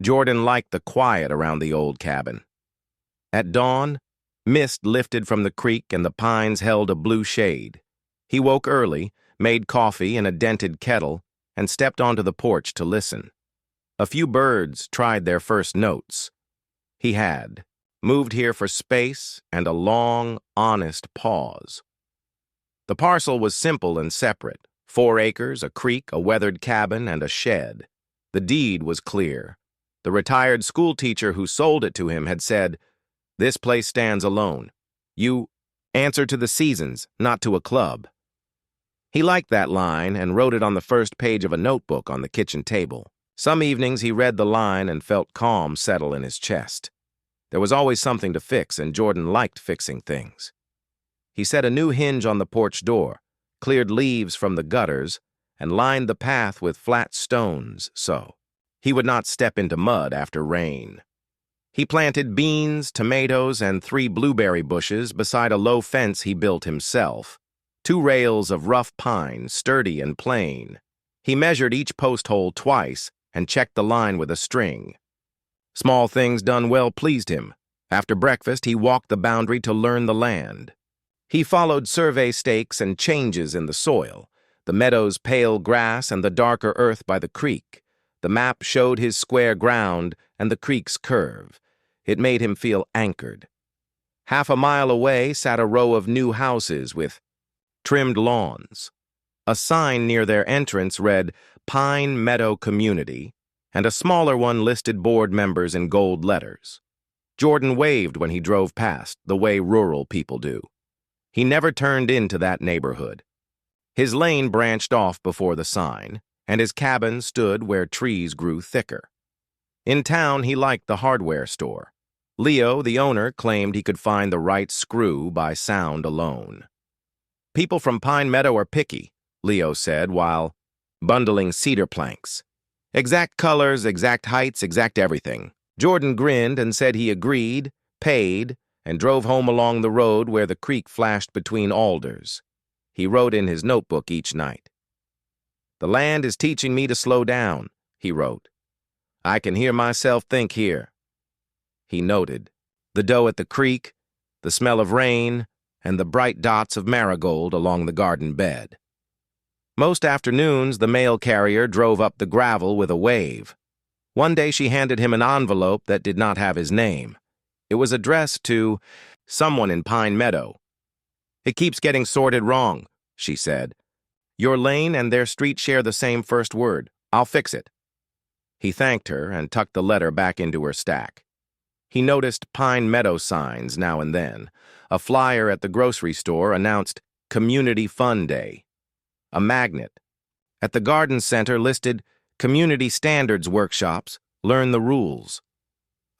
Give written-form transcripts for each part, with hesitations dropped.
Jordan liked the quiet around the old cabin. At dawn, mist lifted from the creek and the pines held a blue shade. He woke early, made coffee in a dented kettle, and stepped onto the porch to listen. A few birds tried their first notes. He had moved here for space and a long, honest pause. The parcel was simple and separate: 4 acres, a creek, a weathered cabin, and a shed. The deed was clear. The retired schoolteacher who sold it to him had said, "This place stands alone. You answer to the seasons, not to a club." He liked that line and wrote it on the first page of a notebook on the kitchen table. Some evenings he read the line and felt calm settle in his chest. There was always something to fix, and Jordan liked fixing things. He set a new hinge on the porch door, cleared leaves from the gutters, and lined the path with flat stones so he would not step into mud after rain. He planted beans, tomatoes, and 3 blueberry bushes beside a low fence he built himself, 2 rails of rough pine, sturdy and plain. He measured each post hole twice and checked the line with a string. Small things done well pleased him. After breakfast, he walked the boundary to learn the land. He followed survey stakes and changes in the soil, the meadow's pale grass and the darker earth by the creek. The map showed his square ground and the creek's curve. It made him feel anchored. Half a mile away sat a row of new houses with trimmed lawns. A sign near their entrance read Pine Meadow Community, and a smaller one listed board members in gold letters. Jordan waved when he drove past, the way rural people do. He never turned into that neighborhood. His lane branched off before the sign, and his cabin stood where trees grew thicker. In town, he liked the hardware store. Leo, the owner, claimed he could find the right screw by sound alone. "People from Pine Meadow are picky," Leo said while bundling cedar planks. "Exact colors, exact heights, exact everything." Jordan grinned and said he agreed, paid, and drove home along the road where the creek flashed between alders. He wrote in his notebook each night. "The land is teaching me to slow down," he wrote. "I can hear myself think here." He noted the doe at the creek, the smell of rain, and the bright dots of marigold along the garden bed. Most afternoons, the mail carrier drove up the gravel with a wave. One day she handed him an envelope that did not have his name. It was addressed to someone in Pine Meadow. "It keeps getting sorted wrong," she said. "Your lane and their street share the same first word. I'll fix it." He thanked her and tucked the letter back into her stack. He noticed Pine Meadow signs now and then. A flyer at the grocery store announced Community Fun Day. A magnet at the garden center listed Community Standards Workshops, Learn the Rules.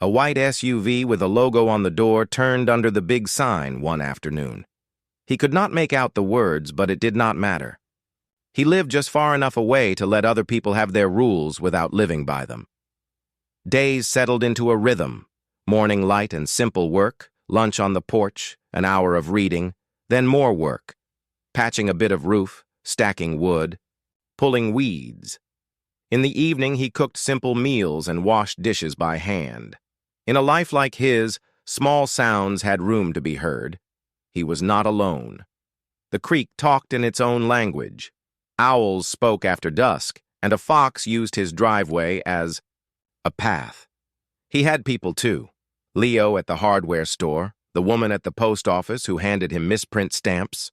A white SUV with a logo on the door turned under the big sign one afternoon. He could not make out the words, but it did not matter. He lived just far enough away to let other people have their rules without living by them. Days settled into a rhythm: morning light and simple work, lunch on the porch, an hour of reading, then more work, patching a bit of roof, stacking wood, pulling weeds. In the evening, he cooked simple meals and washed dishes by hand. In a life like his, small sounds had room to be heard. He was not alone. The creek talked in its own language. Owls spoke after dusk, and a fox used his driveway as a path. He had people, too. Leo at the hardware store, the woman at the post office who handed him misprint stamps,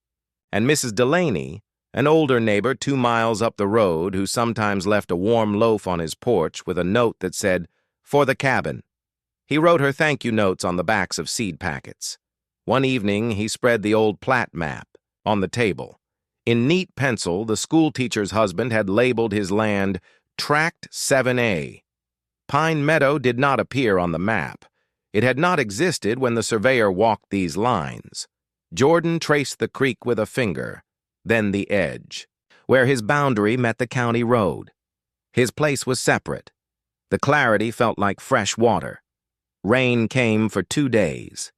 and Mrs. Delaney, an older neighbor 2 miles up the road who sometimes left a warm loaf on his porch with a note that said, "For the cabin." He wrote her thank you notes on the backs of seed packets. One evening, he spread the old plat map on the table. In neat pencil, the schoolteacher's husband had labeled his land Tract 7A. Pine Meadow did not appear on the map. It had not existed when the surveyor walked these lines. Jordan traced the creek with a finger, then the edge, where his boundary met the county road. His place was separate. The clarity felt like fresh water. Rain came for 2 days.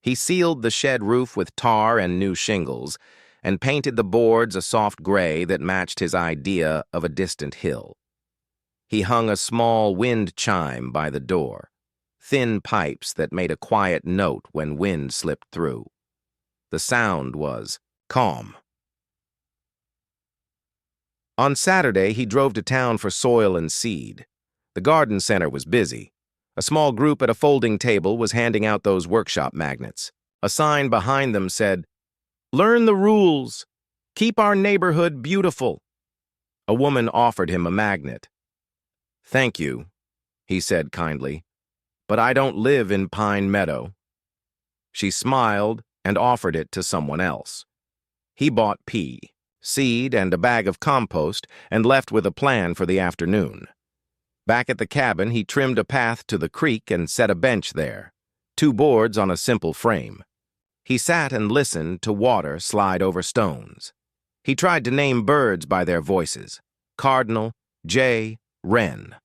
He sealed the shed roof with tar and new shingles, and painted the boards a soft gray that matched his idea of a distant hill. He hung a small wind chime by the door, thin pipes that made a quiet note when wind slipped through. The sound was calm. On Saturday, he drove to town for soil and seed. The garden center was busy. A small group at a folding table was handing out those workshop magnets. A sign behind them said, "Learn the rules. Keep our neighborhood beautiful." A woman offered him a magnet. "Thank you," he said kindly, "but I don't live in Pine Meadow." She smiled and offered it to someone else. He bought pea, seed, and a bag of compost and left with a plan for the afternoon. Back at the cabin, he trimmed a path to the creek and set a bench there, 2 boards on a simple frame. He sat and listened to water slide over stones. He tried to name birds by their voices: cardinal, jay, wren.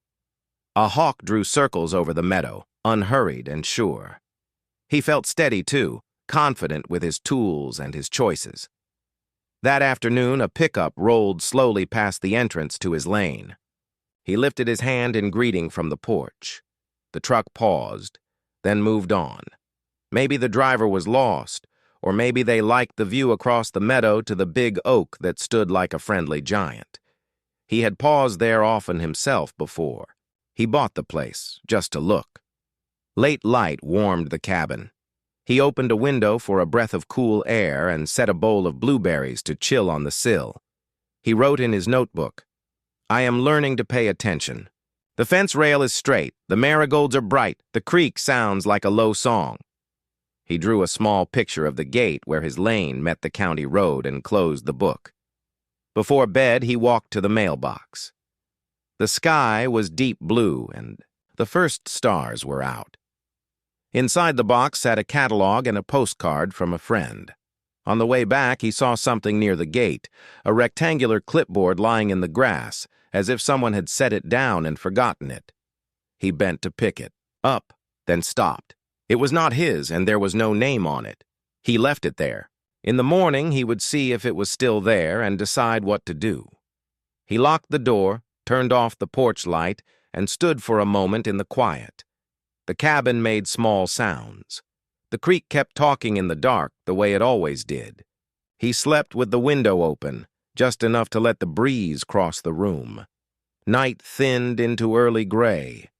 A hawk drew circles over the meadow, unhurried and sure. He felt steady, too, confident with his tools and his choices. That afternoon, a pickup rolled slowly past the entrance to his lane. He lifted his hand in greeting from the porch. The truck paused, then moved on. Maybe the driver was lost, or maybe they liked the view across the meadow to the big oak that stood like a friendly giant. He had paused there often himself before. He bought the place, just to look. Late light warmed the cabin. He opened a window for a breath of cool air and set a bowl of blueberries to chill on the sill. He wrote in his notebook, "I am learning to pay attention. The fence rail is straight, the marigolds are bright, the creek sounds like a low song." He drew a small picture of the gate where his lane met the county road and closed the book. Before bed, he walked to the mailbox. The sky was deep blue and the first stars were out. Inside the box sat a catalog and a postcard from a friend. On the way back, he saw something near the gate, a rectangular clipboard lying in the grass, as if someone had set it down and forgotten it. He bent to pick it up, then stopped. It was not his, and there was no name on it. He left it there. In the morning, he would see if it was still there and decide what to do. He locked the door, turned off the porch light, and stood for a moment in the quiet. The cabin made small sounds. The creek kept talking in the dark, the way it always did. He slept with the window open, just enough to let the breeze cross the room. Night thinned into early gray.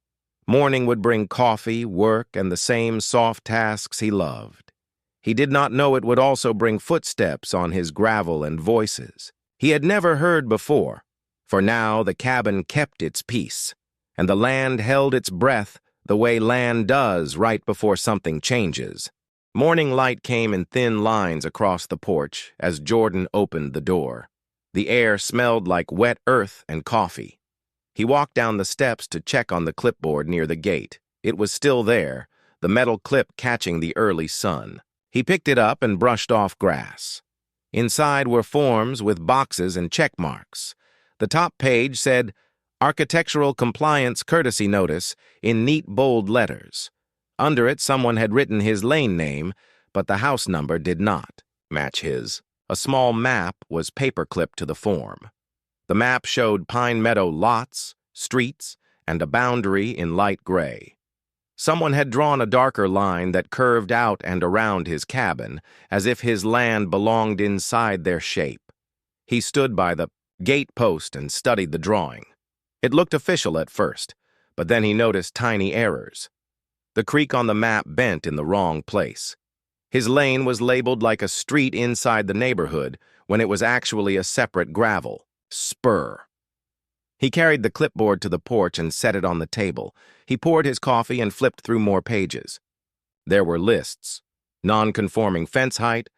Morning would bring coffee, work, and the same soft tasks he loved. He did not know it would also bring footsteps on his gravel and voices he had never heard before, for now the cabin kept its peace, and the land held its breath the way land does right before something changes. Morning light came in thin lines across the porch as Jordan opened the door. The air smelled like wet earth and coffee. He walked down the steps to check on the clipboard near the gate. It was still there, the metal clip catching the early sun. He picked it up and brushed off grass. Inside were forms with boxes and check marks. The top page said, "Architectural Compliance Courtesy Notice," in neat bold letters. Under it, someone had written his lane name, but the house number did not match his. A small map was paperclipped to the form. The map showed Pine Meadow lots, streets, and a boundary in light gray. Someone had drawn a darker line that curved out and around his cabin, as if his land belonged inside their shape. He stood by the gate post and studied the drawing. It looked official at first, but then he noticed tiny errors. The creek on the map bent in the wrong place. His lane was labeled like a street inside the neighborhood when it was actually a separate gravel spur. He carried the clipboard to the porch and set it on the table. He poured his coffee and flipped through more pages. There were lists: non-conforming fence height,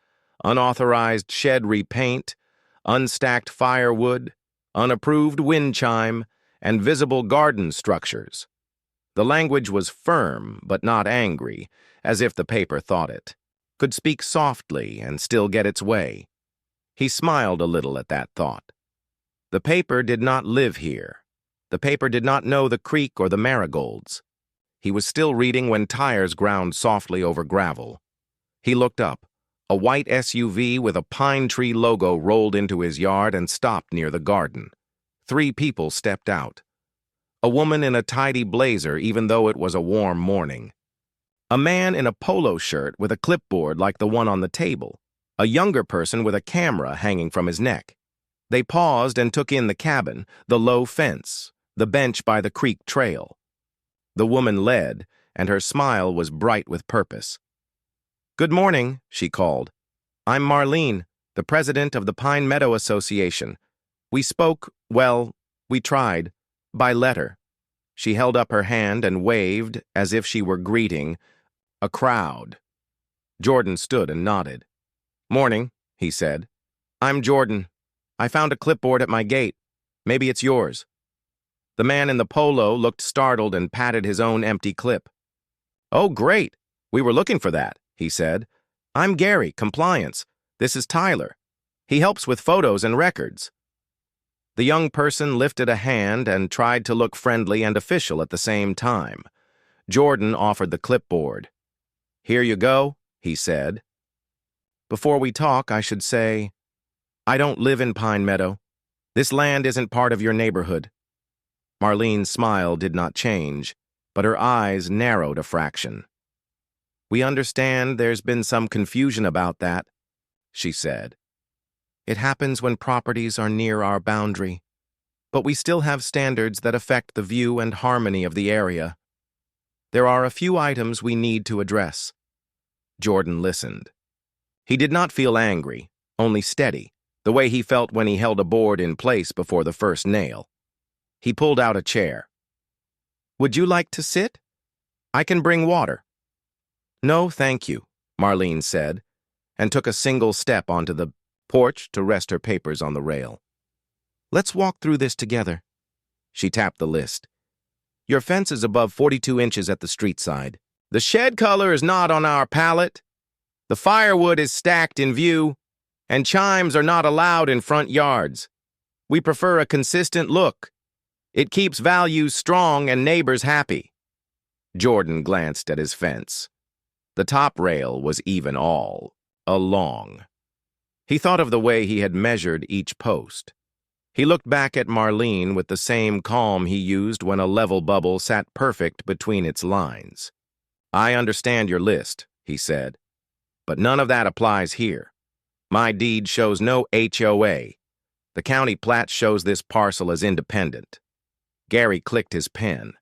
unauthorized shed repaint, unstacked firewood, unapproved wind chime, and visible garden structures. The language was firm but not angry, as if the paper thought it could speak softly and still get its way. He smiled a little at that thought. The paper did not live here. The paper did not know the creek or the marigolds. He was still reading when tires ground softly over gravel. He looked up. A white SUV with a pine tree logo rolled into his yard and stopped near the garden. 3 people stepped out. A woman in a tidy blazer even though it was a warm morning. A man in a polo shirt with a clipboard like the one on the table. A younger person with a camera hanging from his neck. They paused and took in the cabin, the low fence, the bench by the creek trail. The woman led, and her smile was bright with purpose. "Good morning," she called. "I'm Marlene, the president of the Pine Meadow Association. We spoke, well, we tried, by letter." She held up her hand and waved as if she were greeting a crowd. Jordan stood and nodded. "Morning," he said. "I'm Jordan. I found a clipboard at my gate. Maybe it's yours." The man in the polo looked startled and patted his own empty clip. "Oh, great. We were looking for that," he said. "I'm Gary, compliance. This is Tyler. He helps with photos and records." The young person lifted a hand and tried to look friendly and official at the same time. Jordan offered the clipboard. "Here you go," he said. "Before we talk, I should say, I don't live in Pine Meadow. This land isn't part of your neighborhood." Marlene's smile did not change, but her eyes narrowed a fraction. "We understand there's been some confusion about that," she said. "It happens when properties are near our boundary, but we still have standards that affect the view and harmony of the area. There are a few items we need to address." Jordan listened. He did not feel angry, only steady, the way he felt when he held a board in place before the first nail. He pulled out a chair. "Would you like to sit? I can bring water." "No, thank you," Marlene said, and took a single step onto the porch to rest her papers on the rail. "Let's walk through this together." She tapped the list. "Your fence is above 42 inches at the street side. The shed color is not on our palette. The firewood is stacked in view, and chimes are not allowed in front yards. We prefer a consistent look. It keeps values strong and neighbors happy." Jordan glanced at his fence. The top rail was even all along. He thought of the way he had measured each post. He looked back at Marlene with the same calm he used when a level bubble sat perfect between its lines. "I understand your list," he said, "but none of that applies here. My deed shows no HOA. The county plat shows this parcel as independent." Gary clicked his pen.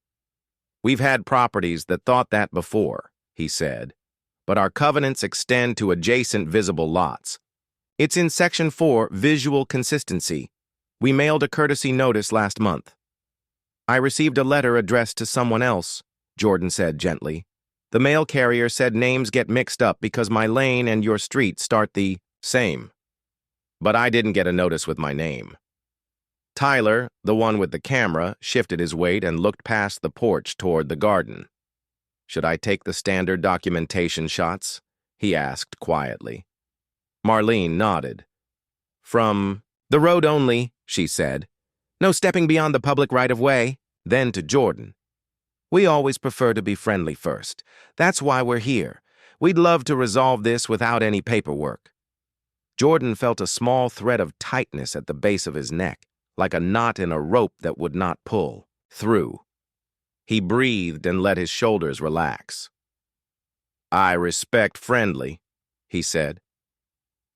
"We've had properties that thought that before," he said, "but our covenants extend to adjacent visible lots. It's in Section 4, Visual Consistency. We mailed a courtesy notice last month." "I received a letter addressed to someone else," Jordan said gently. "The mail carrier said names get mixed up because my lane and your street start the same. But I didn't get a notice with my name." Tyler, the one with the camera, shifted his weight and looked past the porch toward the garden. "Should I take the standard documentation shots?" he asked quietly. Marlene nodded. "From the road only," she said. "No stepping beyond the public right-of-way." Then to Jordan. "We always prefer to be friendly first. That's why we're here. We'd love to resolve this without any paperwork." Jordan felt a small thread of tightness at the base of his neck, like a knot in a rope that would not pull through. He breathed and let his shoulders relax. "I respect friendly," he said.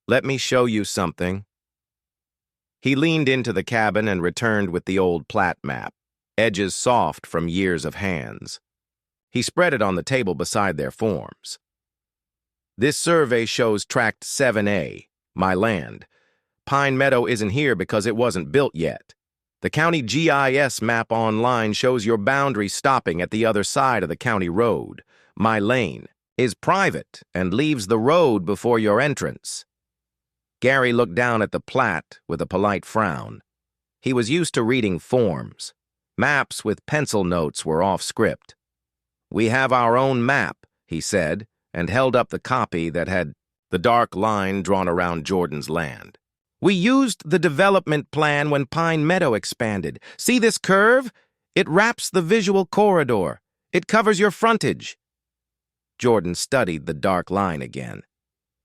"Let me show you something." He leaned into the cabin and returned with the old plat map, edges soft from years of hands. He spread it on the table beside their forms. "This survey shows Tract 7A, my land. Pine Meadow isn't here because it wasn't built yet. The county GIS map online shows your boundary stopping at the other side of the county road. My lane is private and leaves the road before your entrance." Gary looked down at the plat with a polite frown. He was used to reading forms. Maps with pencil notes were off script. "We have our own map," he said, and held up the copy that had the dark line drawn around Jordan's land. "We used the development plan when Pine Meadow expanded. See this curve? It wraps the visual corridor. It covers your frontage." Jordan studied the dark line again.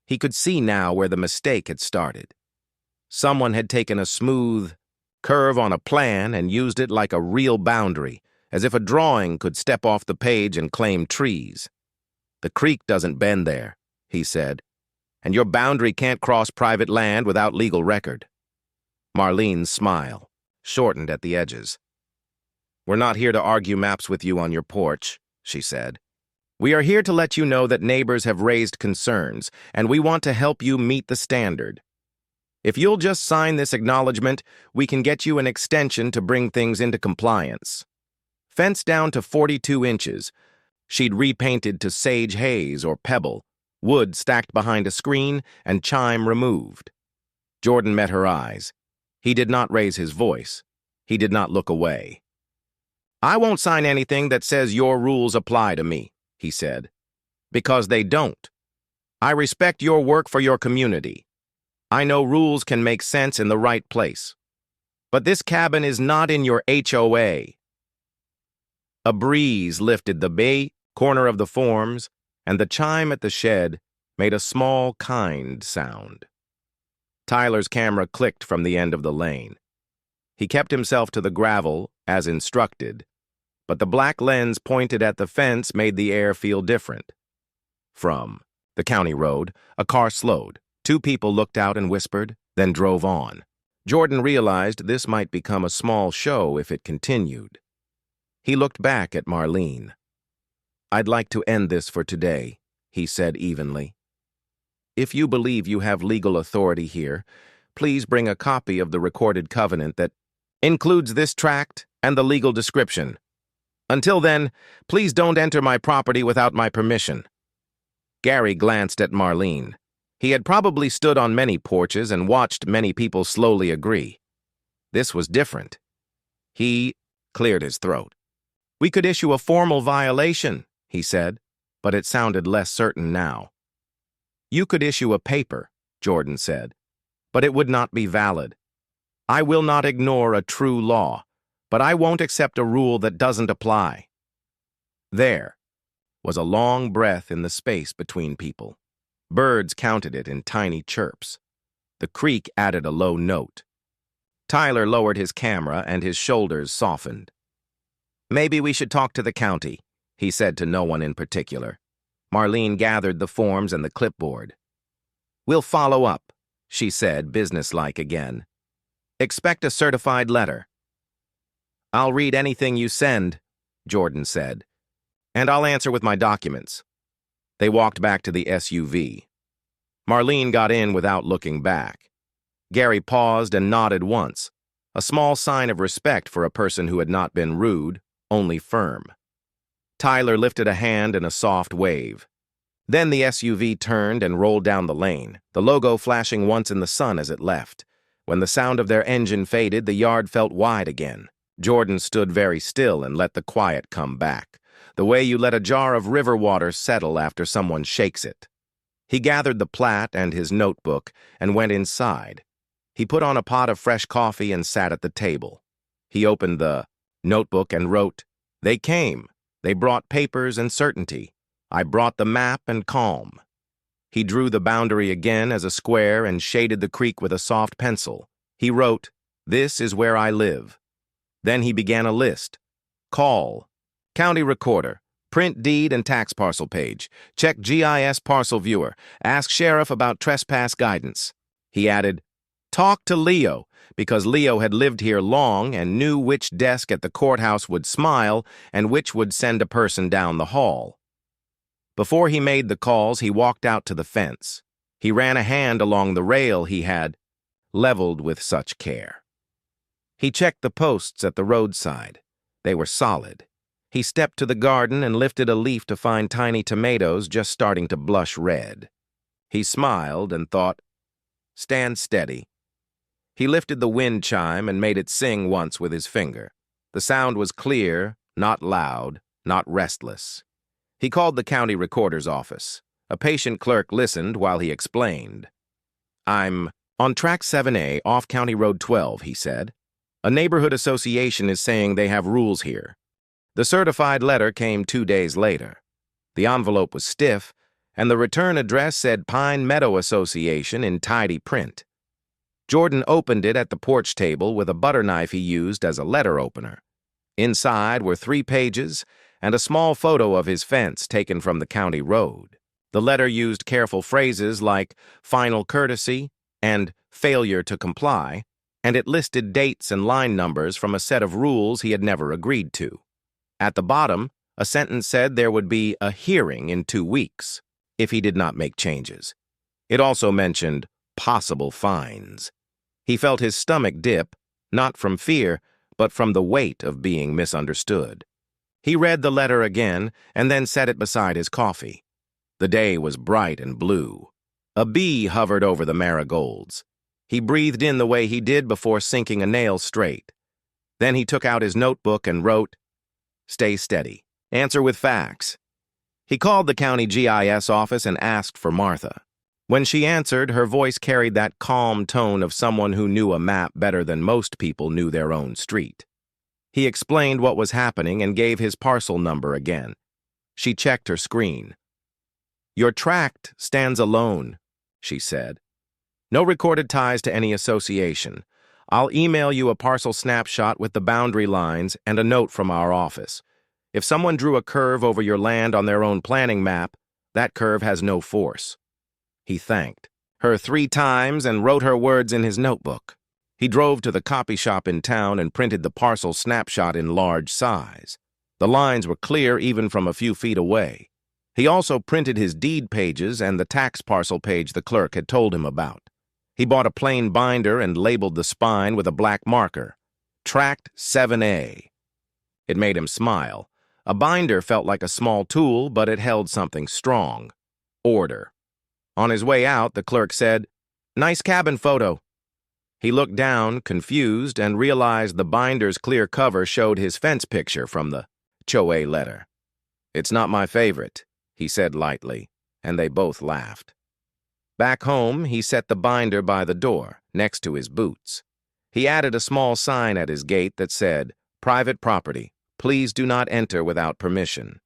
He could see now where the mistake had started. Someone had taken a smooth, curve on a plan and used it like a real boundary, as if a drawing could step off the page and claim trees. "The creek doesn't bend there," he said, "and your boundary can't cross private land without legal record." Marlene's smile shortened at the edges. "We're not here to argue maps with you on your porch," she said. "We are here to let you know that neighbors have raised concerns, and we want to help you meet the standard. If you'll just sign this acknowledgement, we can get you an extension to bring things into compliance. Fence down to 42 inches. She'd repainted to sage haze or pebble, wood stacked behind a screen, and chime removed." Jordan met her eyes. He did not raise his voice. He did not look away. "I won't sign anything that says your rules apply to me," he said, "because they don't. I respect your work for your community. I know rules can make sense in the right place. But this cabin is not in your HOA. A breeze lifted the bay corner of the forms, and the chime at the shed made a small, kind sound. Tyler's camera clicked from the end of the lane. He kept himself to the gravel, as instructed, but the black lens pointed at the fence made the air feel different. From the county road, a car slowed. Two people looked out and whispered, then drove on. Jordan realized this might become a small show if it continued. He looked back at Marlene. "I'd like to end this for today," he said evenly. "If you believe you have legal authority here, please bring a copy of the recorded covenant that includes this tract and the legal description. Until then, please don't enter my property without my permission." Gary glanced at Marlene. He had probably stood on many porches and watched many people slowly agree. This was different. He cleared his throat. "We could issue a formal violation," he said, but it sounded less certain now. "You could issue a paper," Jordan said, "but it would not be valid. I will not ignore a true law, but I won't accept a rule that doesn't apply." There was a long breath in the space between people. Birds counted it in tiny chirps. The creek added a low note. Tyler lowered his camera and his shoulders softened. "Maybe we should talk to the county," he said to no one in particular. Marlene gathered the forms and the clipboard. "We'll follow up," she said, businesslike again. "Expect a certified letter." "I'll read anything you send," Jordan said, "and I'll answer with my documents." They walked back to the SUV. Marlene got in without looking back. Gary paused and nodded once, a small sign of respect for a person who had not been rude, only firm. Tyler lifted a hand in a soft wave. Then the SUV turned and rolled down the lane, the logo flashing once in the sun as it left. When the sound of their engine faded, the yard felt wide again. Jordan stood very still and let the quiet come back, the way you let a jar of river water settle after someone shakes it. He gathered the plat and his notebook and went inside. He put on a pot of fresh coffee and sat at the table. He opened the notebook and wrote, "They came. They brought papers and certainty. I brought the map and calm." He drew the boundary again as a square and shaded the creek with a soft pencil. He wrote, "This is where I live." Then he began a list. Call. County recorder. Print deed and tax parcel page. Check GIS parcel viewer. Ask sheriff about trespass guidance. He added, "Talk to Leo," because Leo had lived here long and knew which desk at the courthouse would smile and which would send a person down the hall. Before he made the calls, he walked out to the fence. He ran a hand along the rail he had leveled with such care. He checked the posts at the roadside. They were solid. He stepped to the garden and lifted a leaf to find tiny tomatoes just starting to blush red. He smiled and thought, "Stand steady." He lifted the wind chime and made it sing once with his finger. The sound was clear, not loud, not restless. He called the county recorder's office. A patient clerk listened while he explained. "I'm on track 7A off County Road 12, he said. "A neighborhood association is saying they have rules here." The certified letter came 2 days later. The envelope was stiff, and the return address said Pine Meadow Association in tidy print. Jordan opened it at the porch table with a butter knife he used as a letter opener. Inside were 3 pages and a small photo of his fence taken from the county road. The letter used careful phrases like final courtesy and failure to comply, and it listed dates and line numbers from a set of rules he had never agreed to. At the bottom, a sentence said there would be a hearing in 2 weeks if he did not make changes. It also mentioned possible fines. He felt his stomach dip, not from fear, but from the weight of being misunderstood. He read the letter again and then set it beside his coffee. The day was bright and blue. A bee hovered over the marigolds. He breathed in the way he did before sinking a nail straight. Then he took out his notebook and wrote, "Stay steady. Answer with facts." He called the county GIS office and asked for Martha. When she answered, her voice carried that calm tone of someone who knew a map better than most people knew their own street. He explained what was happening and gave his parcel number again. She checked her screen. "Your tract stands alone," she said. "No recorded ties to any association. I'll email you a parcel snapshot with the boundary lines and a note from our office. If someone drew a curve over your land on their own planning map, that curve has no force." He thanked her 3 times and wrote her words in his notebook. He drove to the copy shop in town and printed the parcel snapshot in large size. The lines were clear even from a few feet away. He also printed his deed pages and the tax parcel page the clerk had told him about. He bought a plain binder and labeled the spine with a black marker, Tract 7A. It made him smile. A binder felt like a small tool, but it held something strong: order. On his way out, the clerk said, "Nice cabin photo." He looked down, confused, and realized the binder's clear cover showed his fence picture from the HOA letter. "It's not my favorite," he said lightly, and they both laughed. Back home, he set the binder by the door, next to his boots. He added a small sign at his gate that said, "Private property. Please do not enter without permission."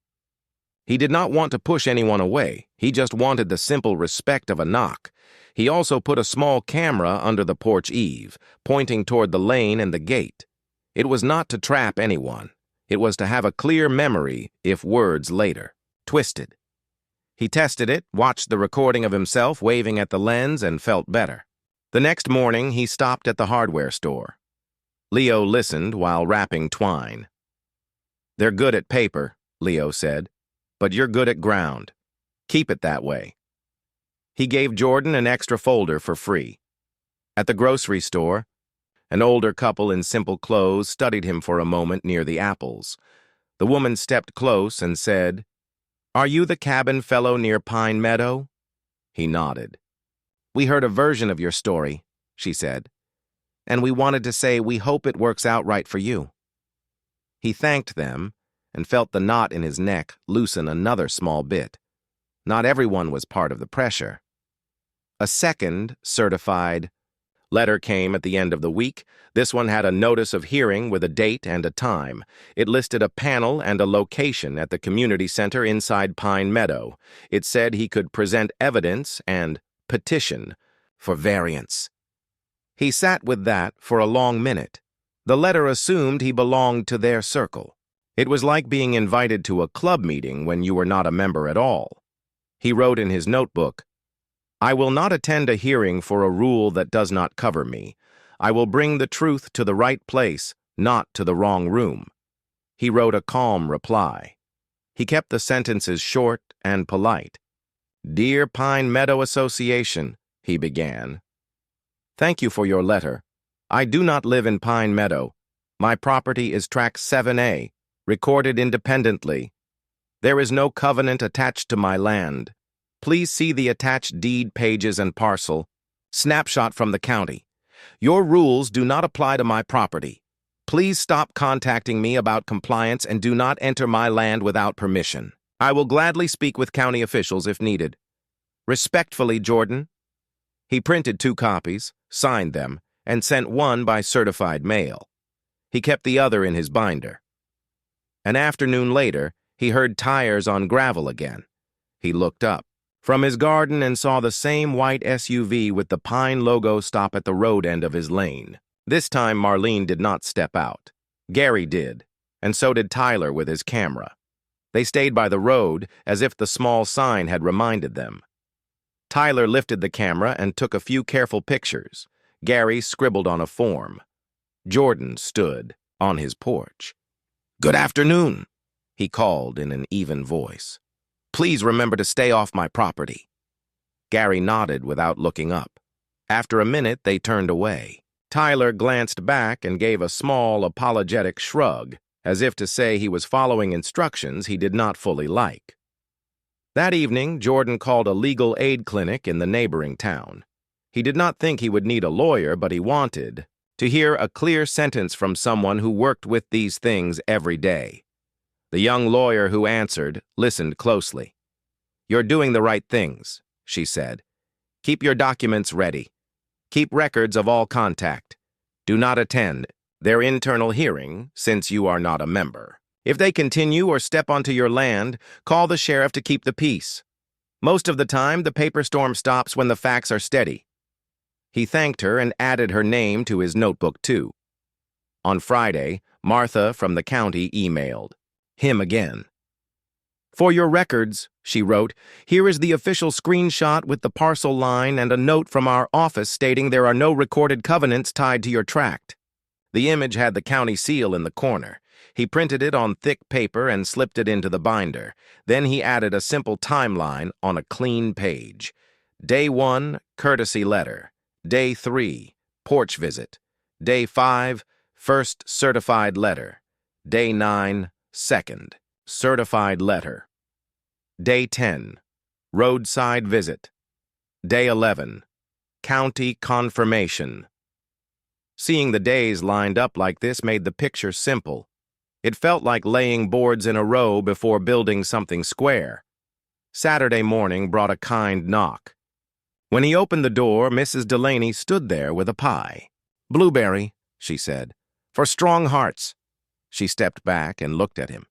He did not want to push anyone away. He just wanted the simple respect of a knock. He also put a small camera under the porch eave, pointing toward the lane and the gate. It was not to trap anyone. It was to have a clear memory if words later twisted. He tested it, watched the recording of himself waving at the lens, and felt better. The next morning, he stopped at the hardware store. Leo listened while wrapping twine. "They're good at paper," Leo said, "but you're good at ground. Keep it that way." He gave Jordan an extra folder for free. At the grocery store, an older couple in simple clothes studied him for a moment near the apples. The woman stepped close and said, "Are you the cabin fellow near Pine Meadow?" He nodded. "We heard a version of your story," she said, "and we wanted to say we hope it works out right for you." He thanked them and felt the knot in his neck loosen another small bit. Not everyone was part of the pressure. A second, certified letter came at the end of the week. This one had a notice of hearing with a date and a time. It listed a panel and a location at the community center inside Pine Meadow. It said he could present evidence and petition for variance. He sat with that for a long minute. The letter assumed he belonged to their circle. It was like being invited to a club meeting when you were not a member at all. He wrote in his notebook, "I will not attend a hearing for a rule that does not cover me. I will bring the truth to the right place, not to the wrong room." He wrote a calm reply. He kept the sentences short and polite. "Dear Pine Meadow Association," he began. "Thank you for your letter. I do not live in Pine Meadow. My property is Tract 7A, recorded independently. There is no covenant attached to my land. Please see the attached deed pages and parcel. Snapshot from the county. Your rules do not apply to my property. Please stop contacting me about compliance and do not enter my land without permission. I will gladly speak with county officials if needed. Respectfully, Jordan." He printed 2 copies, signed them, and sent one by certified mail. He kept the other in his binder. An afternoon later, he heard tires on gravel again. He looked up. from his garden and saw the same white SUV with the Pine logo stop at the road end of his lane. This time, Marlene did not step out. Gary did, and so did Tyler with his camera. They stayed by the road as if the small sign had reminded them. Tyler lifted the camera and took a few careful pictures. Gary scribbled on a form. Jordan stood on his porch. "Good afternoon," he called in an even voice. "Please remember to stay off my property." Gary nodded without looking up. After a minute, they turned away. Tyler glanced back and gave a small, apologetic shrug, as if to say he was following instructions he did not fully like. That evening, Jordan called a legal aid clinic in the neighboring town. He did not think he would need a lawyer, but he wanted to hear a clear sentence from someone who worked with these things every day. The young lawyer who answered listened closely. "You're doing the right things," she said. "Keep your documents ready. Keep records of all contact. Do not attend their internal hearing since you are not a member. If they continue or step onto your land, call the sheriff to keep the peace. Most of the time, the paper storm stops when the facts are steady." He thanked her and added her name to his notebook, too. On Friday, Martha from the county emailed him again. "For your records," she wrote, "here is the official screenshot with the parcel line and a note from our office stating there are no recorded covenants tied to your tract." The image had the county seal in the corner. He printed it on thick paper and slipped it into the binder. Then he added a simple timeline on a clean page. Day 1, courtesy letter. Day 3, porch visit. Day 5, first certified letter. Day 9, second, certified letter. Day 10, roadside visit. Day 11, county confirmation. Seeing the days lined up like this made the picture simple. It felt like laying boards in a row before building something square. Saturday morning brought a kind knock. When he opened the door, Mrs. Delaney stood there with a pie. "Blueberry," she said, "for strong hearts." She stepped back and looked at him.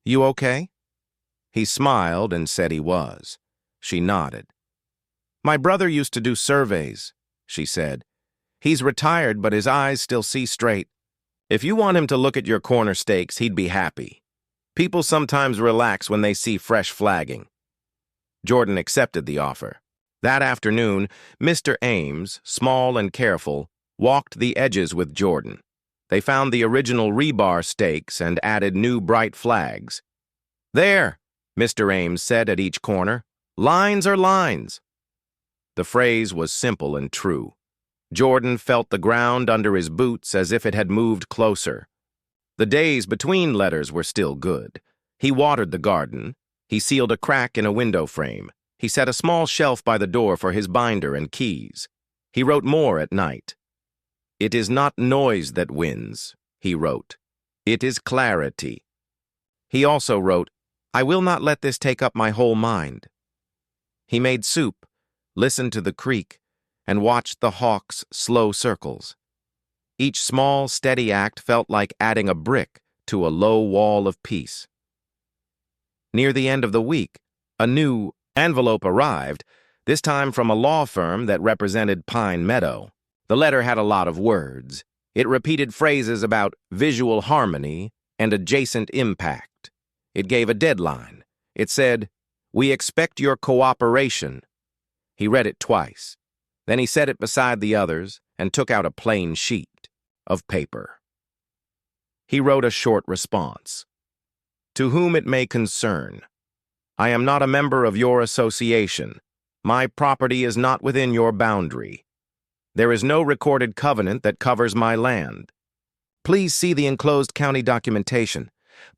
"You okay?" He smiled and said he was. She nodded. "My brother used to do surveys," she said. "He's retired, but his eyes still see straight. If you want him to look at your corner stakes, he'd be happy. People sometimes relax when they see fresh flagging." Jordan accepted the offer. That afternoon, Mr. Ames, small and careful, walked the edges with Jordan. They found the original rebar stakes and added new bright flags. "There," Mr. Ames said at each corner, "lines are lines." The phrase was simple and true. Jordan felt the ground under his boots as if it had moved closer. The days between letters were still good. He watered the garden. He sealed a crack in a window frame. He set a small shelf by the door for his binder and keys. He wrote more at night. "It is not noise that wins," he wrote. "It is clarity." He also wrote, "I will not let this take up my whole mind." He made soup, listened to the creek, and watched the hawks' slow circles. Each small, steady act felt like adding a brick to a low wall of peace. Near the end of the week, a new envelope arrived, this time from a law firm that represented Pine Meadow. The letter had a lot of words. It repeated phrases about visual harmony and adjacent impact. It gave a deadline. It said, "We expect your cooperation." He read it twice. Then he set it beside the others and took out a plain sheet of paper. He wrote a short response. "To whom it may concern, I am not a member of your association. My property is not within your boundary. There is no recorded covenant that covers my land. Please see the enclosed county documentation.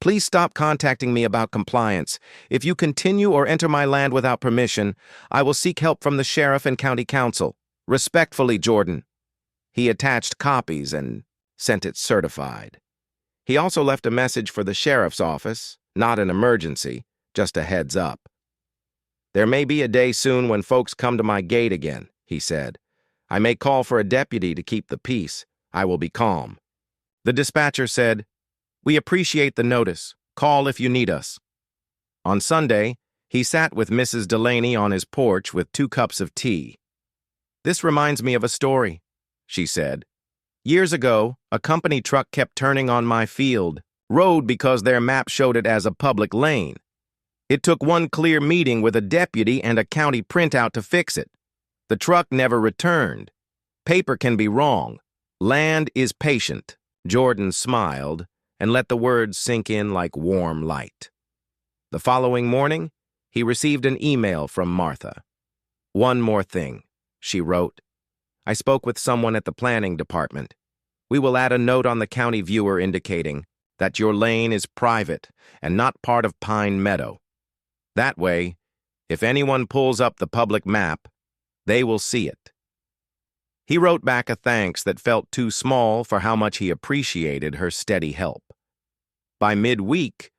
Please stop contacting me about compliance. If you continue or enter my land without permission, I will seek help from the sheriff and county council. Respectfully, Jordan." He attached copies and sent it certified. He also left a message for the sheriff's office, not an emergency, just a heads up. "There may be a day soon when folks come to my gate again," he said. "I may call for a deputy to keep the peace. I will be calm." The dispatcher said, "We appreciate the notice. Call if you need us." On Sunday, He sat with Mrs. Delaney on his porch with 2 cups of tea. "This reminds me of a story," she said. "Years ago, a company truck kept turning on my field road because their map showed it as a public lane. It took one clear meeting with a deputy and a county printout to fix it. The truck never returned. Paper can be wrong. Land is patient." Jordan smiled and let the words sink in like warm light. The following morning, he received an email from Martha. "One more thing," she wrote. "I spoke with someone at the planning department. We will add a note on the county viewer indicating that your lane is private and not part of Pine Meadow. That way, if anyone pulls up the public map, they will see it." He wrote back a thanks that felt too small for how much he appreciated her steady help. By midweek,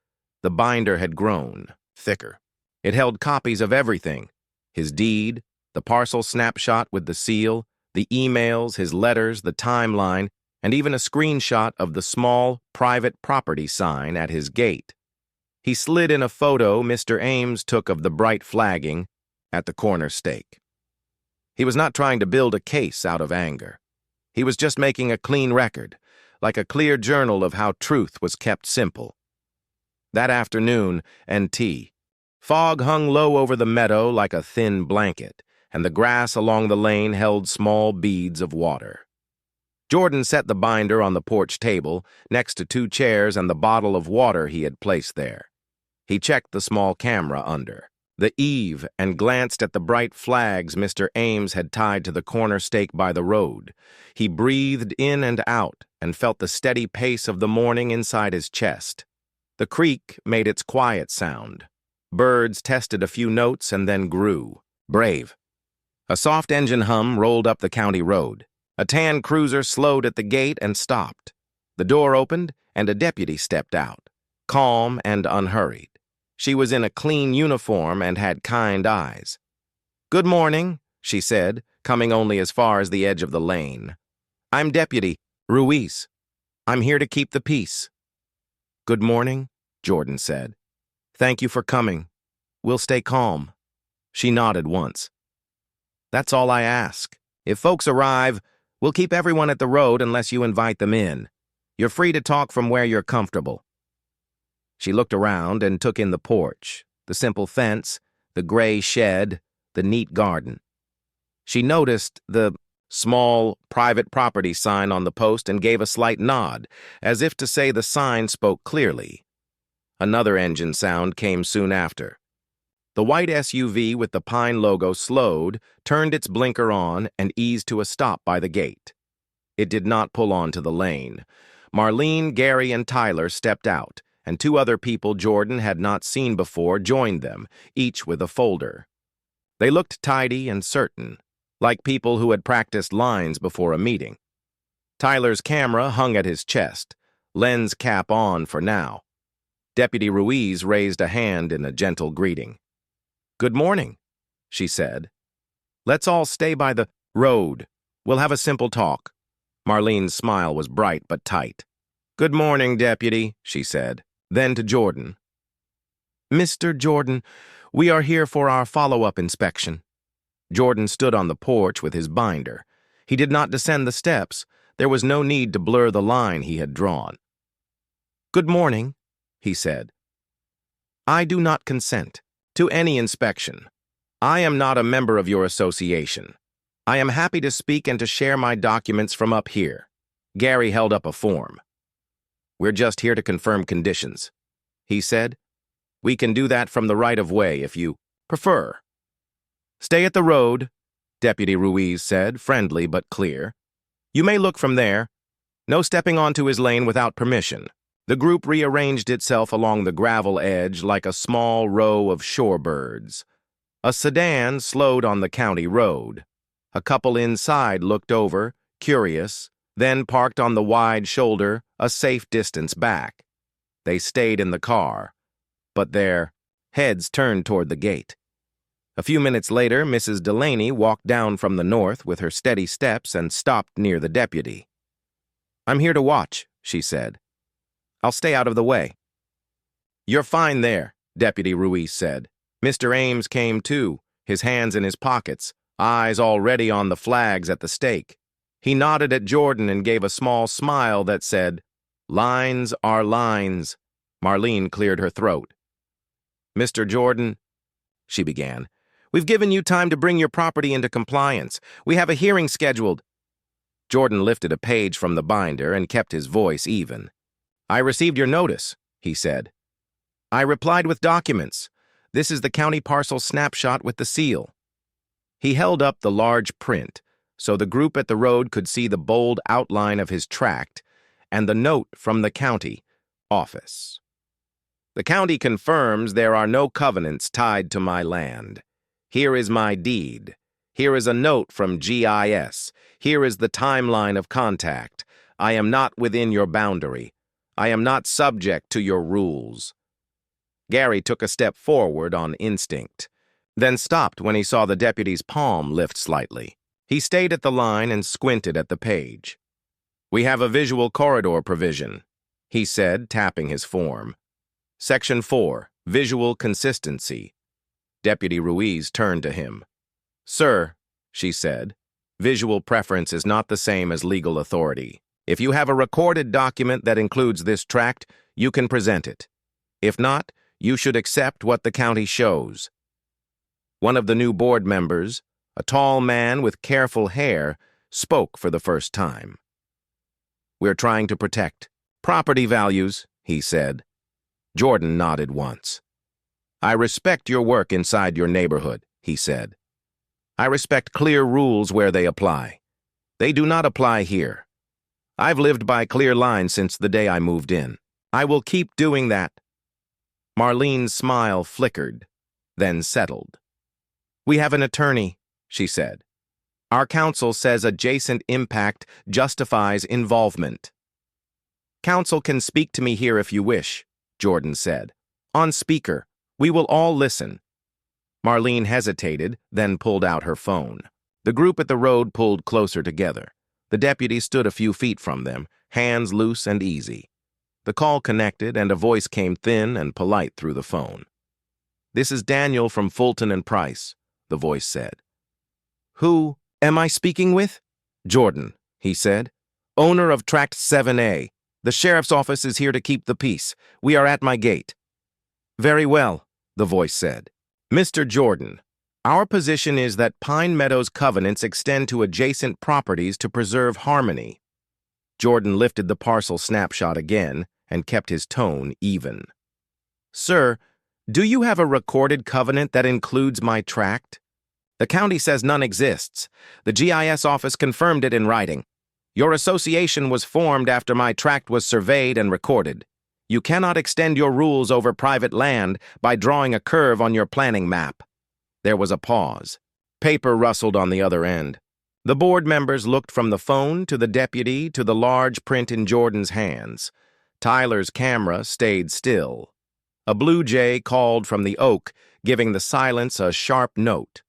the binder had grown thicker. It held copies of everything: his deed, the parcel snapshot with the seal, the emails, his letters, the timeline, and even a screenshot of the small, private property sign at his gate. He slid in a photo Mr. Ames took of the bright flagging at the corner stake. He was not trying to build a case out of anger. He was just making a clean record, like a clear journal of how truth was kept simple. That afternoon, and tea. Fog hung low over the meadow like a thin blanket, and the grass along the lane held small beads of water. Jordan set the binder on the porch table, next to 2 chairs and the bottle of water he had placed there. He checked the small camera under the eave and glanced at the bright flags Mr. Ames had tied to the corner stake by the road. He breathed in and out and felt the steady pace of the morning inside his chest. The creek made its quiet sound. Birds tested a few notes and then grew. Brave. A soft engine hum rolled up the county road. A tan cruiser slowed at the gate and stopped. The door opened and a deputy stepped out, calm and unhurried. She was in a clean uniform and had kind eyes. "Good morning," she said, coming only as far as the edge of the lane. "I'm Deputy Ruiz. I'm here to keep the peace." "Good morning," Jordan said. "Thank you for coming. We'll stay calm." She nodded once. "That's all I ask. If folks arrive, we'll keep everyone at the road unless you invite them in. You're free to talk from where you're comfortable." She looked around and took in the porch, the simple fence, the gray shed, the neat garden. She noticed the small, private property sign on the post and gave a slight nod, as if to say the sign spoke clearly. Another engine sound came soon after. The white SUV with the Pine logo slowed, turned its blinker on, and eased to a stop by the gate. It did not pull onto the lane. Marlene, Gary, and Tyler stepped out, and 2 other people Jordan had not seen before joined them, each with a folder. They looked tidy and certain, like people who had practiced lines before a meeting. Tyler's camera hung at his chest, lens cap on for now. Deputy Ruiz raised a hand in a gentle greeting. "Good morning," she said. "Let's all stay by the road. We'll have a simple talk." Marlene's smile was bright but tight. "Good morning, Deputy," she said. Then to Jordan. "Mr. Jordan, we are here for our follow-up inspection." Jordan stood on the porch with his binder. He did not descend the steps. There was no need to blur the line he had drawn. "Good morning," he said. "I do not consent to any inspection. I am not a member of your association. I am happy to speak and to share my documents from up here." Gary held up a form. "We're just here to confirm conditions," he said. "We can do that from the right-of-way if you prefer." "Stay at the road," Deputy Ruiz said, friendly but clear. "You may look from there. No stepping onto his lane without permission." The group rearranged itself along the gravel edge like a small row of shorebirds. A sedan slowed on the county road. A couple inside looked over, curious, then parked on the wide shoulder a safe distance back. They stayed in the car, but their heads turned toward the gate. A few minutes later, Mrs. Delaney walked down from the north with her steady steps and stopped near the deputy. "I'm here to watch," she said. "I'll stay out of the way." "You're fine there," Deputy Ruiz said. Mr. Ames came too, his hands in his pockets, eyes already on the flags at the stake. He nodded at Jordan and gave a small smile that said, "Lines are lines." Marlene cleared her throat. "Mr. Jordan," she began, "we've given you time to bring your property into compliance. We have a hearing scheduled." Jordan lifted a page from the binder and kept his voice even. "I received your notice," he said. "I replied with documents. This is the county parcel snapshot with the seal." He held up the large print so the group at the road could see the bold outline of his tract and the note from the county office. "The county confirms there are no covenants tied to my land. Here is my deed. Here is a note from GIS. Here is the timeline of contact. I am not within your boundary. I am not subject to your rules." Gary took a step forward on instinct, then stopped when he saw the deputy's palm lift slightly. He stayed at the line and squinted at the page. "We have a visual corridor provision," he said, tapping his form. "Section 4, Visual Consistency." Deputy Ruiz turned to him. "Sir," she said, "visual preference is not the same as legal authority. If you have a recorded document that includes this tract, you can present it. If not, you should accept what the county shows." One of the new board members, a tall man with careful hair, spoke for the first time. "We're trying to protect property values," he said. Jordan nodded once. "I respect your work inside your neighborhood," he said. "I respect clear rules where they apply. They do not apply here. I've lived by clear lines since the day I moved in. I will keep doing that." Marlene's smile flickered, then settled. "We have an attorney," she said. "Our counsel says adjacent impact justifies involvement." "Counsel can speak to me here if you wish," Jordan said. "On speaker. We will all listen." Marlene hesitated, then pulled out her phone. The group at the road pulled closer together. The deputy stood a few feet from them, hands loose and easy. The call connected, and a voice came thin and polite through the phone. "This is Daniel from Fulton and Price," the voice said. "Who am I speaking with?" "Jordan," he said. "Owner of Tract 7A. The sheriff's office is here to keep the peace. We are at my gate." "Very well," the voice said. "Mr. Jordan, our position is that Pine Meadows covenants extend to adjacent properties to preserve harmony." Jordan lifted the parcel snapshot again and kept his tone even. "Sir, do you have a recorded covenant that includes my tract?" "The county says none exists. The GIS office confirmed it in writing. Your association was formed after my tract was surveyed and recorded. You cannot extend your rules over private land by drawing a curve on your planning map." There was a pause. Paper rustled on the other end. The board members looked from the phone to the deputy to the large print in Jordan's hands. Tyler's camera stayed still. A blue jay called from the oak, giving the silence a sharp note.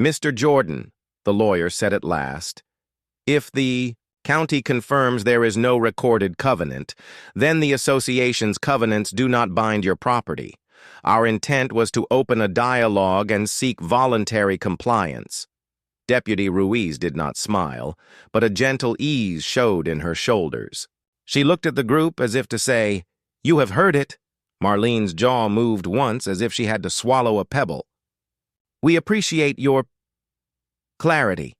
"Mr. Jordan," the lawyer said at last, "if the county confirms there is no recorded covenant, then the association's covenants do not bind your property. Our intent was to open a dialogue and seek voluntary compliance." Deputy Ruiz did not smile, but a gentle ease showed in her shoulders. She looked at the group as if to say, "You have heard it." Marlene's jaw moved once as if she had to swallow a pebble. "We appreciate your clarity,"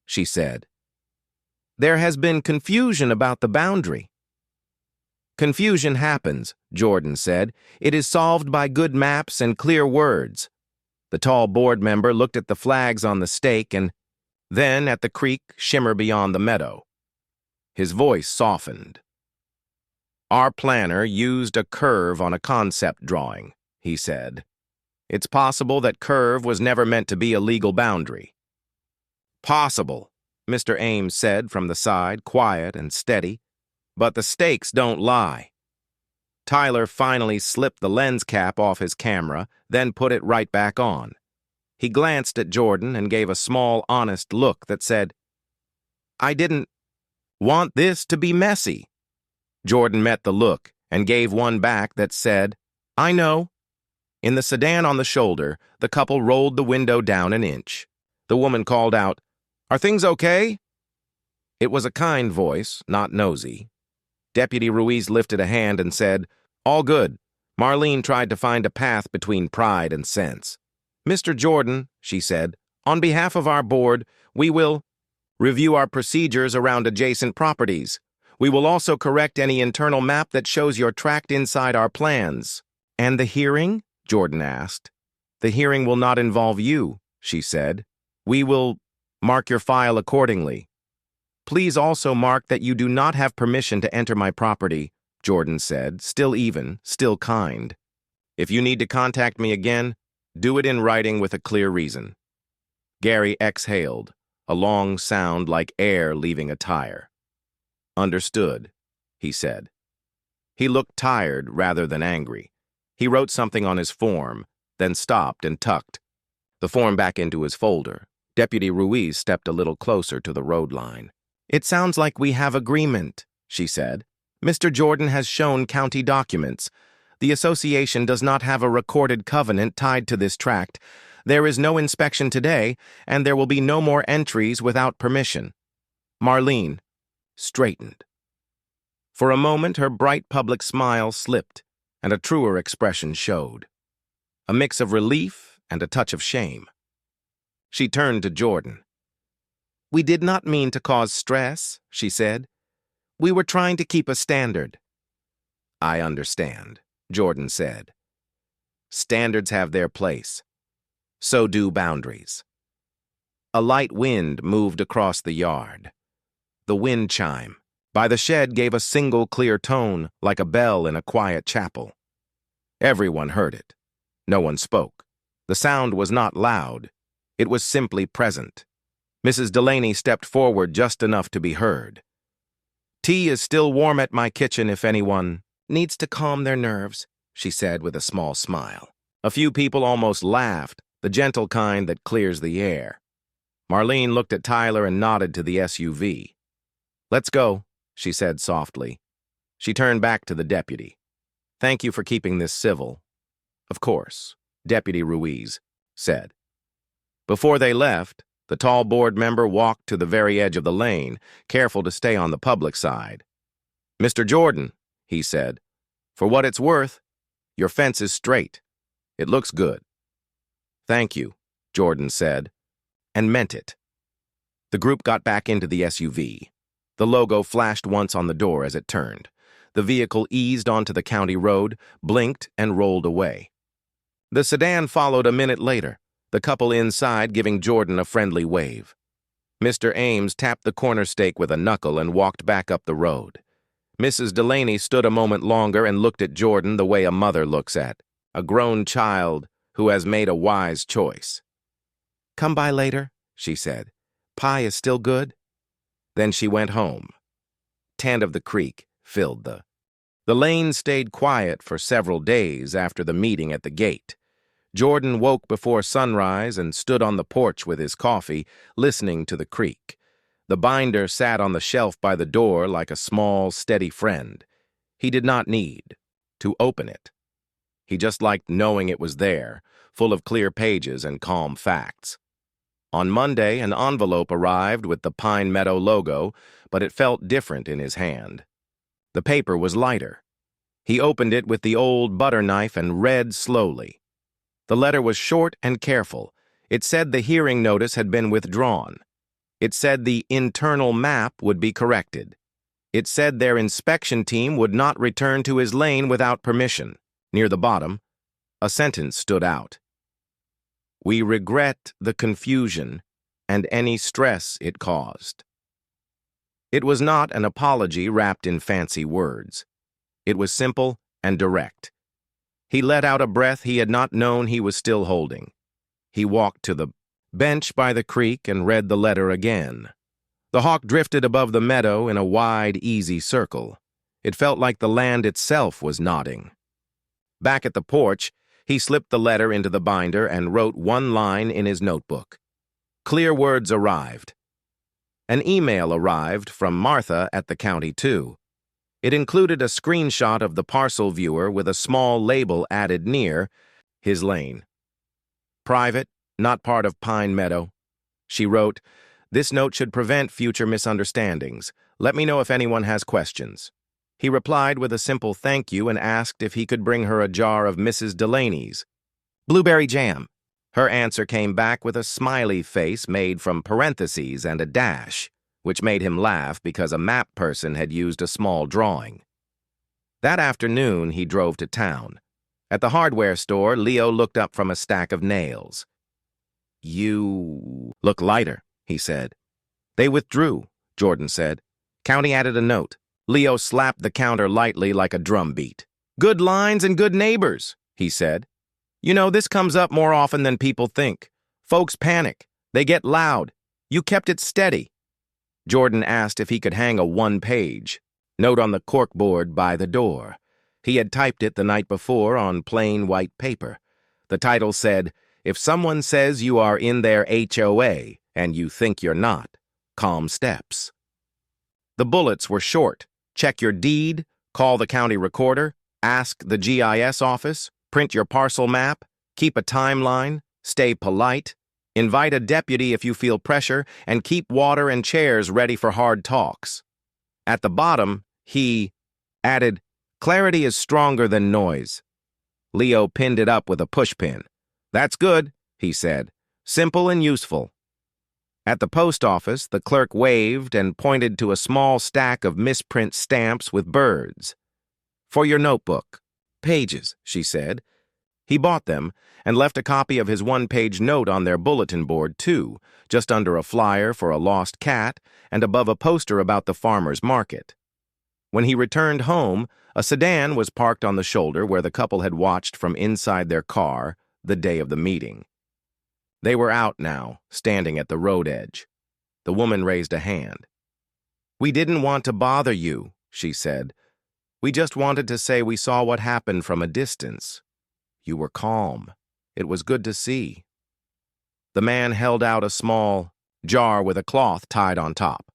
she said. "There has been confusion about the boundary." "Confusion happens," Jordan said. "It is solved by good maps and clear words." The tall board member looked at the flags on the stake and then at the creek shimmer beyond the meadow. His voice softened. "Our planner used a curve on a concept drawing," he said. "It's possible that curve was never meant to be a legal boundary." "Possible," Mr. Ames said from the side, quiet and steady. "But the stakes don't lie." Tyler finally slipped the lens cap off his camera, then put it right back on. He glanced at Jordan and gave a small, honest look that said, "I didn't want this to be messy." Jordan met the look and gave one back that said, "I know." In the sedan on the shoulder, the couple rolled the window down an inch. The woman called out, "Are things okay?" It was a kind voice, not nosy. Deputy Ruiz lifted a hand and said, "All good." Marlene tried to find a path between pride and sense. "Mr. Jordan," she said, "on behalf of our board, we will review our procedures around adjacent properties. We will also correct any internal map that shows you're tracked inside our plans." "And the hearing?" Jordan asked. "The hearing will not involve you," she said. "We will mark your file accordingly." "Please also mark that you do not have permission to enter my property," Jordan said, still even, still kind. "If you need to contact me again, do it in writing with a clear reason." Gary exhaled, a long sound like air leaving a tire. "Understood," he said. He looked tired rather than angry. He wrote something on his form, then stopped and tucked the form back into his folder. Deputy Ruiz stepped a little closer to the road line. "It sounds like we have agreement," she said. "Mr. Jordan has shown county documents. The association does not have a recorded covenant tied to this tract. There is no inspection today, and there will be no more entries without permission." Marlene straightened. For a moment, her bright public smile slipped, and a truer expression showed. A mix of relief and a touch of shame. She turned to Jordan. "We did not mean to cause stress," she said. "We were trying to keep a standard." "I understand," Jordan said. "Standards have their place. So do boundaries." A light wind moved across the yard. The wind chime by the shed gave a single clear tone like a bell in a quiet chapel. Everyone heard it. No one spoke. The sound was not loud. It was simply present. Mrs. Delaney stepped forward just enough to be heard. "Tea is still warm at my kitchen if anyone needs to calm their nerves," she said with a small smile. A few people almost laughed, the gentle kind that clears the air. Marlene looked at Tyler and nodded to the SUV. "Let's go," she said softly. She turned back to the deputy. "Thank you for keeping this civil." "Of course," Deputy Ruiz said. Before they left, the tall board member walked to the very edge of the lane, careful to stay on the public side. "Mr. Jordan," he said, "for what it's worth, your fence is straight. It looks good." "Thank you," Jordan said, and meant it. The group got back into the SUV. The logo flashed once on the door as it turned. The vehicle eased onto the county road, blinked, and rolled away. The sedan followed a minute later, the couple inside giving Jordan a friendly wave. Mr. Ames tapped the corner stake with a knuckle and walked back up the road. Mrs. Delaney stood a moment longer and looked at Jordan the way a mother looks at a grown child who has made a wise choice. "Come by later," she said. "Pie is still good." Then she went home. Tand of the creek filled The lane stayed quiet for several days after the meeting at the gate. Jordan woke before sunrise and stood on the porch with his coffee, listening to the creek. The binder sat on the shelf by the door like a small, steady friend. He did not need to open it. He just liked knowing it was there, full of clear pages and calm facts. On Monday, an envelope arrived with the Pine Meadow logo, but it felt different in his hand. The paper was lighter. He opened it with the old butter knife and read slowly. The letter was short and careful. It said the hearing notice had been withdrawn. It said the internal map would be corrected. It said their inspection team would not return to his lane without permission. Near the bottom, a sentence stood out. "We regret the confusion and any stress it caused." It was not an apology wrapped in fancy words. It was simple and direct. He let out a breath he had not known he was still holding. He walked to the bench by the creek and read the letter again. The hawk drifted above the meadow in a wide, easy circle. It felt like the land itself was nodding. Back at the porch, he slipped the letter into the binder and wrote one line in his notebook. Clear words arrived. An email arrived from Martha at the county, too. It included a screenshot of the parcel viewer with a small label added near his lane. Private, not part of Pine Meadow. She wrote, "This note should prevent future misunderstandings. Let me know if anyone has questions." He replied with a simple thank you and asked if he could bring her a jar of Mrs. Delaney's blueberry jam. Her answer came back with a smiley face made from parentheses and a dash, which made him laugh because a map person had used a small drawing. That afternoon, he drove to town. At the hardware store, Leo looked up from a stack of nails. "You look lighter," he said. "They withdrew," Jordan said. County added a note. Leo slapped the counter lightly like a drum beat. "Good lines and good neighbors," he said. "You know, this comes up more often than people think. Folks panic. They get loud. You kept it steady." Jordan asked if he could hang a one-page note on the corkboard by the door. He had typed it the night before on plain white paper. The title said, "If someone says you are in their HOA and you think you're not, calm steps." The bullets were short. Check your deed, call the county recorder, ask the GIS office, print your parcel map, keep a timeline, stay polite, invite a deputy if you feel pressure, and keep water and chairs ready for hard talks. At the bottom, he added, "Clarity is stronger than noise." Leo pinned it up with a pushpin. "That's good," he said. "Simple and useful." At the post office, the clerk waved and pointed to a small stack of misprint stamps with birds. "For your notebook." "Pages," she said. He bought them and left a copy of his one-page note on their bulletin board, too, just under a flyer for a lost cat and above a poster about the farmer's market. When he returned home, a sedan was parked on the shoulder where the couple had watched from inside their car the day of the meeting. They were out now, standing at the road edge. The woman raised a hand. "We didn't want to bother you," she said. "We just wanted to say we saw what happened from a distance. You were calm. It was good to see." The man held out a small jar with a cloth tied on top.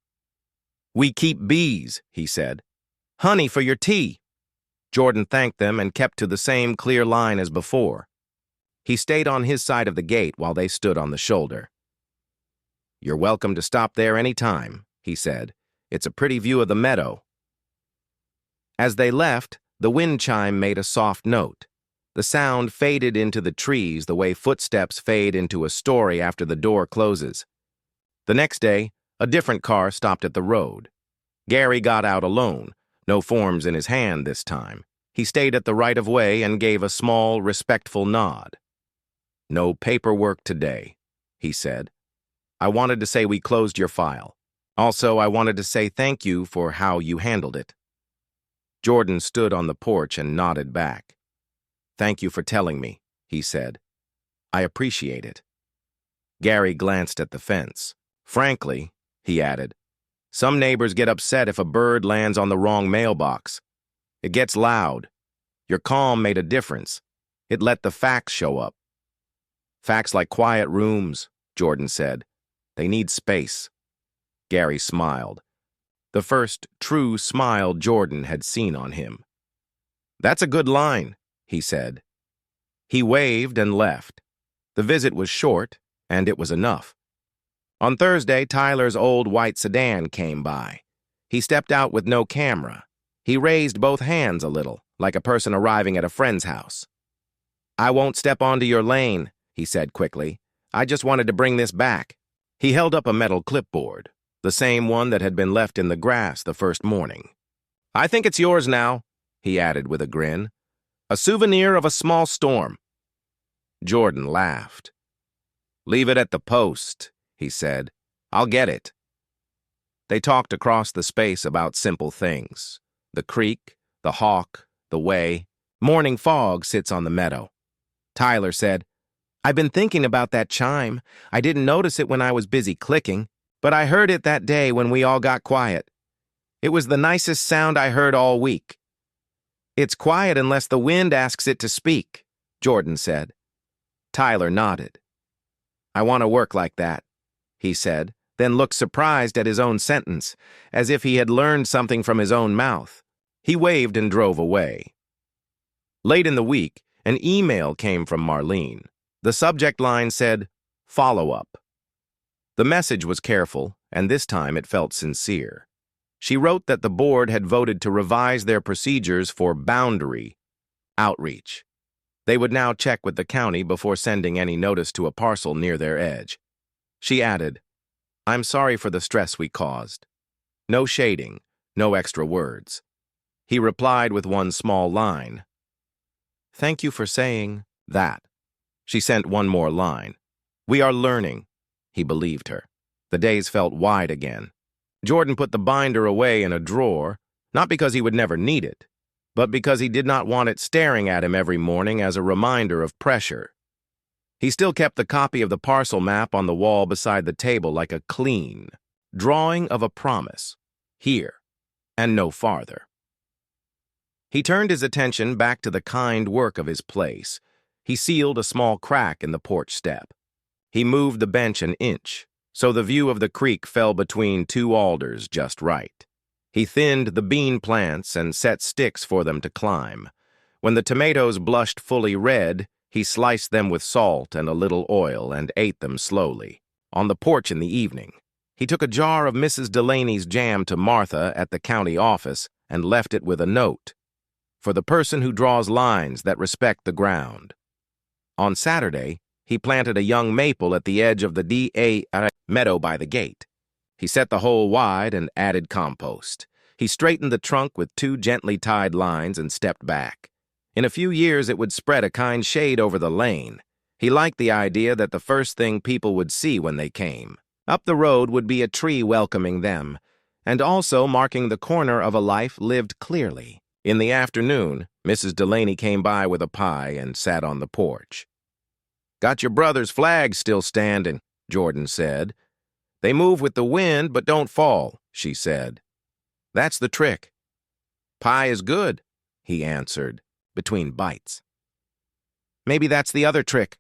"We keep bees," he said. "Honey for your tea." Jordan thanked them and kept to the same clear line as before. He stayed on his side of the gate while they stood on the shoulder. "You're welcome to stop there any time," he said. "It's a pretty view of the meadow." As they left, the wind chime made a soft note. The sound faded into the trees the way footsteps fade into a story after the door closes. The next day, a different car stopped at the road. Gary got out alone, no forms in his hand this time. He stayed at the right-of-way and gave a small, respectful nod. "No paperwork today," he said. "I wanted to say we closed your file. Also, I wanted to say thank you for how you handled it." Jordan stood on the porch and nodded back. "Thank you for telling me," he said. "I appreciate it." Gary glanced at the fence. "Frankly," he added, "some neighbors get upset if a bird lands on the wrong mailbox. It gets loud. Your calm made a difference. It let the facts show up." "Facts like quiet rooms," Jordan said. "They need space." Gary smiled. The first true smile Jordan had seen on him. "That's a good line," he said. He waved and left. The visit was short, and it was enough. On Thursday, Tyler's old white sedan came by. He stepped out with no camera. He raised both hands a little, like a person arriving at a friend's house. "I won't step onto your lane," he said quickly. "I just wanted to bring this back." He held up a metal clipboard, the same one that had been left in the grass the first morning. "I think it's yours now," he added with a grin. "A souvenir of a small storm." Jordan laughed. "Leave it at the post," he said. "I'll get it." They talked across the space about simple things. The creek, the hawk, the way. Morning fog sits on the meadow. Tyler said, "I've been thinking about that chime. I didn't notice it when I was busy clicking, but I heard it that day when we all got quiet. It was the nicest sound I heard all week." "It's quiet unless the wind asks it to speak," Jordan said. Tyler nodded. "I want to work like that," he said, then looked surprised at his own sentence, as if he had learned something from his own mouth. He waved and drove away. Late in the week, An email came from Marlene. The subject line said, "Follow-up." The message was careful, and this time it felt sincere. She wrote that the board had voted to revise their procedures for boundary outreach. They would now check with the county before sending any notice to a parcel near their edge. She added, "I'm sorry for the stress we caused." No shading, no extra words. He replied with one small line. "Thank you for saying that." She sent one more line. "We are learning." He believed her. The days felt wide again. Jordan put the binder away in a drawer, not because he would never need it, but because he did not want it staring at him every morning as a reminder of pressure. He still kept the copy of the parcel map on the wall beside the table like a clean drawing of a promise, here and no farther. He turned his attention back to the kind work of his place. He sealed a small crack in the porch step. He moved the bench an inch, so the view of the creek fell between two alders just right. He thinned the bean plants and set sticks for them to climb. When the tomatoes blushed fully red, he sliced them with salt and a little oil and ate them slowly. On the porch in the evening, he took a jar of Mrs. Delaney's jam to Martha at the county office and left it with a note, "For the person who draws lines that respect the ground." On Saturday, he planted a young maple at the edge of the DA meadow by the gate. He set the hole wide and added compost. He straightened the trunk with two gently tied lines and stepped back. In a few years, it would spread a kind shade over the lane. He liked the idea that the first thing people would see when they came. Up the road would be a tree welcoming them, and also marking the corner of a life lived clearly. In the afternoon, Mrs. Delaney came by with a pie and sat on the porch. "Got your brother's flag still standing," Jordan said. "They move with the wind but don't fall," she said. "That's the trick." "Pie is good," he answered, between bites. "Maybe that's the other trick."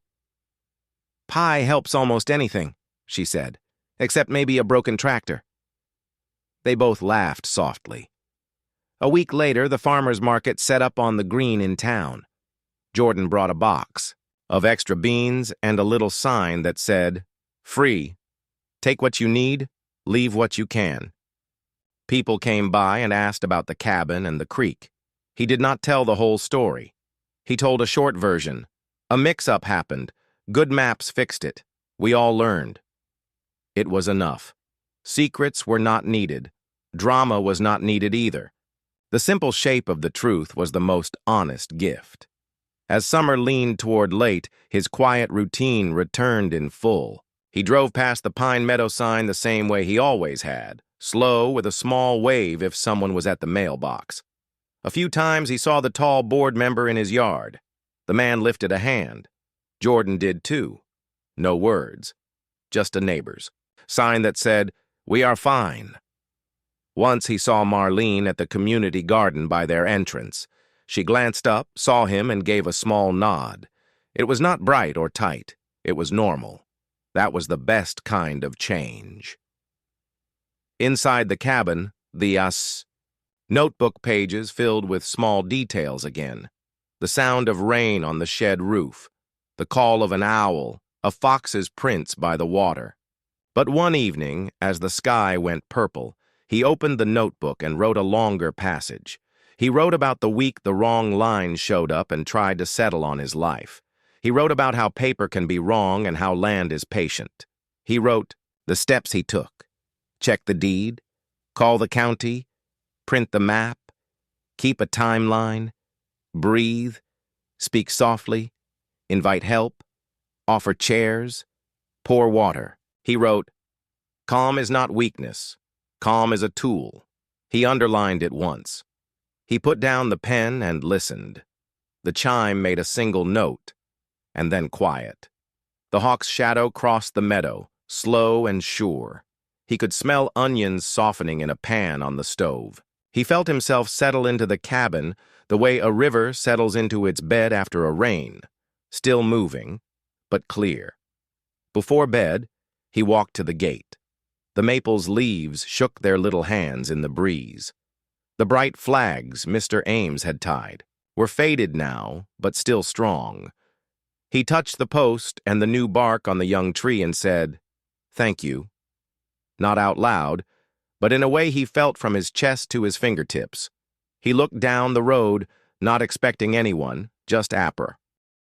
"Pie helps almost anything," she said, "except maybe a broken tractor." They both laughed softly. A week later, the farmer's market set up on the green in town. Jordan brought a box of extra beans and a little sign that said, "Free. Take what you need, leave what you can." People came by and asked about the cabin and the creek. He did not tell the whole story. He told a short version. "A mix-up happened. Good maps fixed it. We all learned." It was enough. Secrets were not needed. Drama was not needed either. The simple shape of the truth was the most honest gift. As summer leaned toward late, his quiet routine returned in full. He drove past the Pine Meadow sign the same way he always had, slow with a small wave if someone was at the mailbox. A few times he saw the tall board member in his yard. The man lifted a hand. Jordan did too. No words, just a neighbor's sign that said, "We are fine." Once he saw Marlene at the community garden by their entrance. She glanced up, saw him, and gave a small nod. It was not bright or tight. It was normal. That was the best kind of change. Inside the cabin, the notebook pages filled with small details again. The sound of rain on the shed roof, the call of an owl, a fox's prints by the water. But one evening, as the sky went purple, he opened the notebook and wrote a longer passage. He wrote about the week the wrong lines showed up and tried to settle on his life. He wrote about how paper can be wrong and how land is patient. He wrote the steps he took. Check the deed, call the county, print the map, keep a timeline, breathe, speak softly, invite help, offer chairs, pour water. He wrote, "Calm is not weakness. Calm is a tool." He underlined it once. He put down the pen and listened. The chime made a single note, and then quiet. The hawk's shadow crossed the meadow, slow and sure. He could smell onions softening in a pan on the stove. He felt himself settle into the cabin the way a river settles into its bed after a rain, still moving, but clear. Before bed, he walked to the gate. The maple's leaves shook their little hands in the breeze. The bright flags Mr. Ames had tied. were faded now, but still strong. He touched the post and the new bark on the young tree and said, "Thank you." Not out loud, but in a way he felt from his chest to his fingertips. He looked down the road, not expecting anyone, just Apper.